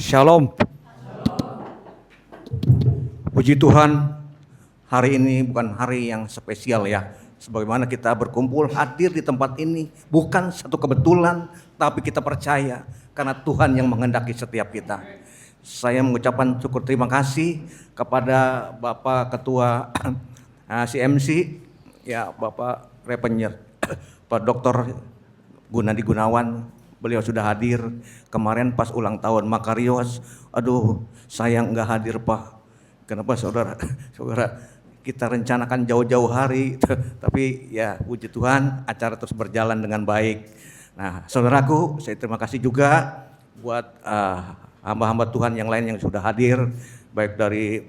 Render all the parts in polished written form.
Shalom. Puji Tuhan, hari ini bukan hari yang spesial ya. Sebagaimana kita berkumpul hadir di tempat ini bukan satu kebetulan, tapi kita percaya karena Tuhan yang menghendaki setiap kita. Saya mengucapkan syukur terima kasih kepada Bapak Ketua CMC, ya Bapak Repenyer, Pak Dr. Gunadi Gunawan. Beliau sudah hadir kemarin pas ulang tahun Makarios. Aduh, saya nggak hadir Pak. Kenapa saudara? Saudara, kita rencanakan jauh-jauh hari, tapi ya puji Tuhan acara terus berjalan dengan baik. Nah, saudaraku, saya terima kasih juga buat hamba-hamba Tuhan yang lain yang sudah hadir, baik dari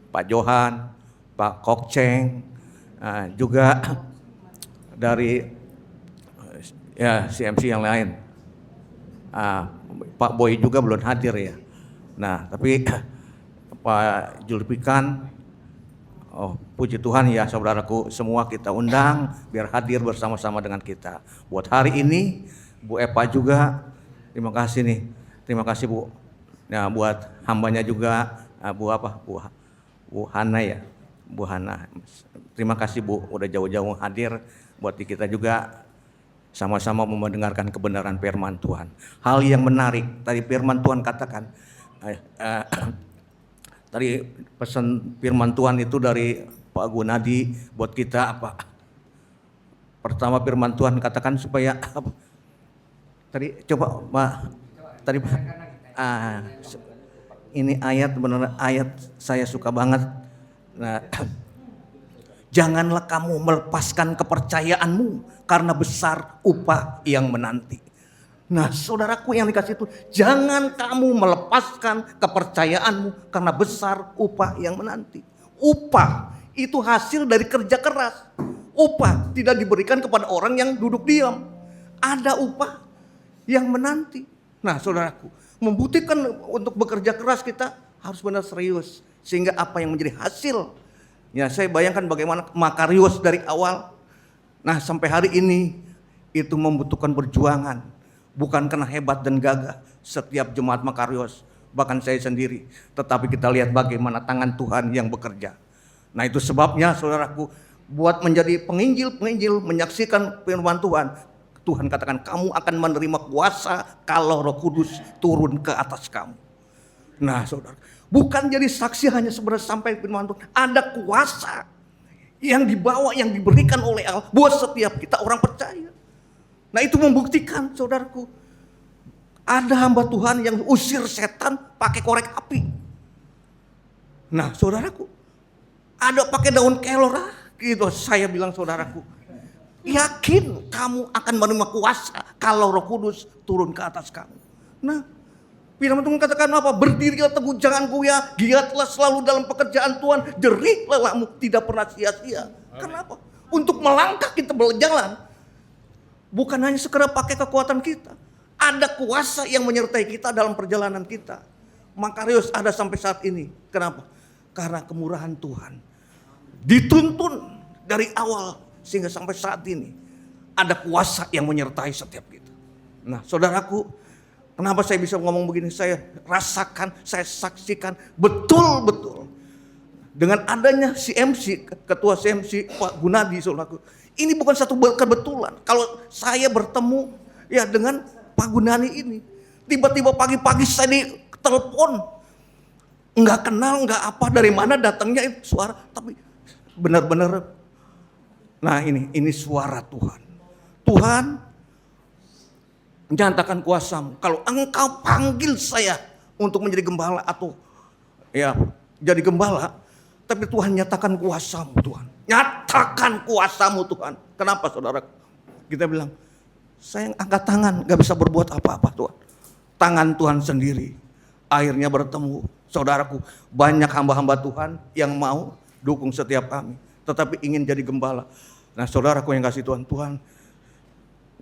Pak Johan, Pak Kokceng, juga dari ya CMC yang lain. Pak Boy juga belum hadir ya. Nah, tapi Pak Julpikan, puji Tuhan ya saudaraku, semua kita undang biar hadir bersama-sama dengan kita. Buat hari ini, Bu Epa juga, terima kasih nih, terima kasih Bu. Nah, buat hambanya juga, Bu Hana ya, Bu Hana. Terima kasih Bu, udah jauh-jauh hadir. Buat kita juga sama-sama mendengarkan kebenaran firman Tuhan. Hal yang menarik, tadi firman Tuhan katakan, tadi pesan firman Tuhan itu dari Pak Gunadi buat kita apa? Pertama firman Tuhan katakan supaya apa? Tadi coba Pak, tadi ini ayat benar ayat saya suka banget. Nah, janganlah kamu melepaskan kepercayaanmu karena besar upah yang menanti. Nah, saudaraku yang dikasih itu, jangan kamu melepaskan kepercayaanmu karena besar upah yang menanti. Upah itu hasil dari kerja keras. Upah tidak diberikan kepada orang yang duduk diam. Ada upah yang menanti. Nah, saudaraku, membuktikan untuk bekerja keras kita harus benar serius. Sehingga apa yang menjadi hasil, ya saya bayangkan bagaimana Makarios dari awal, nah sampai hari ini itu membutuhkan perjuangan. Bukan karena hebat dan gagah setiap jemaat Makarios, bahkan saya sendiri. Tetapi kita lihat bagaimana tangan Tuhan yang bekerja. Nah itu sebabnya saudaraku, buat menjadi penginjil menyaksikan firman Tuhan. Tuhan katakan kamu akan menerima kuasa kalau Roh Kudus turun ke atas kamu. Nah saudara, bukan jadi saksi hanya sebenarnya sampai firman Tuhan. Ada kuasa yang dibawa, yang diberikan oleh Allah buat setiap kita orang percaya. Nah itu membuktikan saudaraku, ada hamba Tuhan yang usir setan pakai korek api. Nah saudaraku, ada pakai daun kelor gitu. Saya bilang saudaraku, yakin kamu akan menerima kuasa kalau Roh Kudus turun ke atas kamu. Nah firman Tuhan katakan apa? Berdirilah teguh, jangan goyah, giatlah selalu dalam pekerjaan Tuhan, jerih lelahmu tidak pernah sia-sia. Kenapa? Untuk melangkah kita berjalan, bukan hanya sekedar pakai kekuatan kita. Ada kuasa yang menyertai kita dalam perjalanan kita. Makarios ada sampai saat ini. Kenapa? Karena kemurahan Tuhan. Dituntun dari awal sehingga sampai saat ini ada kuasa yang menyertai setiap kita. Nah, saudaraku, kenapa saya bisa ngomong begini? Saya rasakan, saya saksikan betul-betul dengan adanya CMC, ketua CMC Pak Gunadi, saudaraku. Ini bukan satu kebetulan. Kalau saya bertemu ya dengan Pak Gunadi ini, tiba-tiba pagi-pagi saya ditelepon, nggak kenal, nggak apa, dari mana datangnya itu suara, tapi benar-benar, nah ini suara Tuhan. Tuhan menyatakan kuasamu. Kalau engkau panggil saya untuk menjadi gembala atau ya jadi gembala, tapi Tuhan nyatakan kuasamu Tuhan. Nyatakan kuasamu Tuhan. Kenapa saudara? Kita bilang, saya angkat tangan gak bisa berbuat apa-apa Tuhan. Tangan Tuhan sendiri. Akhirnya bertemu saudaraku. Banyak hamba-hamba Tuhan yang mau dukung setiap kami. Tetapi ingin jadi gembala. Nah saudaraku yang kasih Tuhan, Tuhan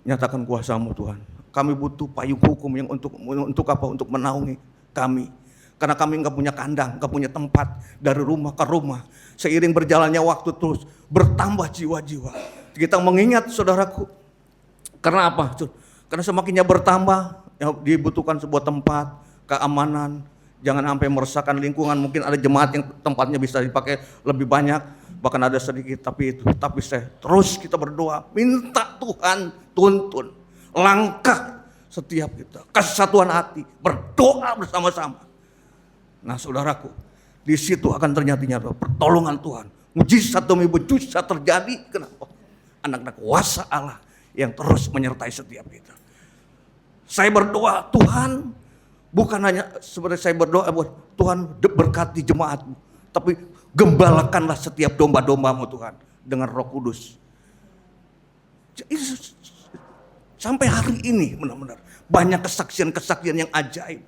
nyatakan kuasamu Tuhan. Kami butuh payung hukum yang untuk apa? Untuk menaungi kami. Karena kami nggak punya kandang, nggak punya tempat dari rumah ke rumah. Seiring berjalannya waktu terus bertambah jiwa-jiwa. Kita mengingat saudaraku, karena apa? Karena semakinnya bertambah, ya, dibutuhkan sebuah tempat, keamanan, jangan sampai meresahkan lingkungan. Mungkin ada jemaat yang tempatnya bisa dipakai lebih banyak, bahkan ada sedikit, tapi saya terus kita berdoa, minta Tuhan tuntun langkah setiap kita, kesatuan hati, berdoa bersama-sama. Nah saudaraku, di situ akan ternyata pertolongan Tuhan, mujizat demi mujizat terjadi. Kenapa? Anak-anak kuasa Allah yang terus menyertai setiap kita. Saya berdoa, Tuhan, bukan hanya seperti saya berdoa buat Tuhan berkati jemaatmu, tapi gembalakanlah setiap domba-dombamu Tuhan dengan Roh Kudus. Sampai hari ini benar-benar banyak kesaksian-kesaksian yang ajaib.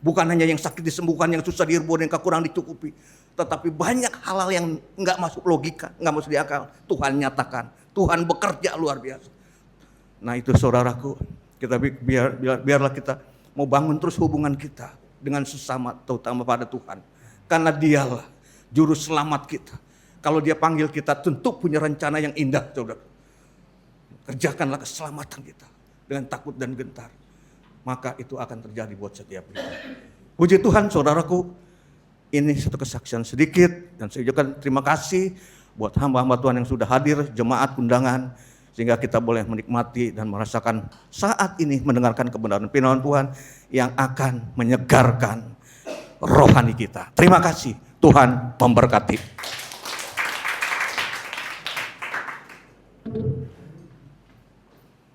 Bukan hanya yang sakit disembuhkan, yang susah dihiburkan, yang kekurangan dicukupi. Tetapi banyak hal-hal yang nggak masuk logika, nggak masuk di akal. Tuhan nyatakan, Tuhan bekerja luar biasa. Nah itu saudaraku, kita biarlah kita mau bangun terus hubungan kita dengan sesama, terutama pada Tuhan. Karena Dialah juru selamat kita. Kalau Dia panggil kita, tentu punya rencana yang indah, saudara. Kerjakanlah keselamatan kita dengan takut dan gentar. Maka itu akan terjadi buat setiap kita. Puji Tuhan saudaraku, ini satu kesaksian sedikit, dan saya ucapkan terima kasih buat hamba-hamba Tuhan yang sudah hadir, jemaat undangan, sehingga kita boleh menikmati dan merasakan saat ini mendengarkan kebenaran firman Tuhan yang akan menyegarkan rohani kita. Terima kasih, Tuhan memberkati.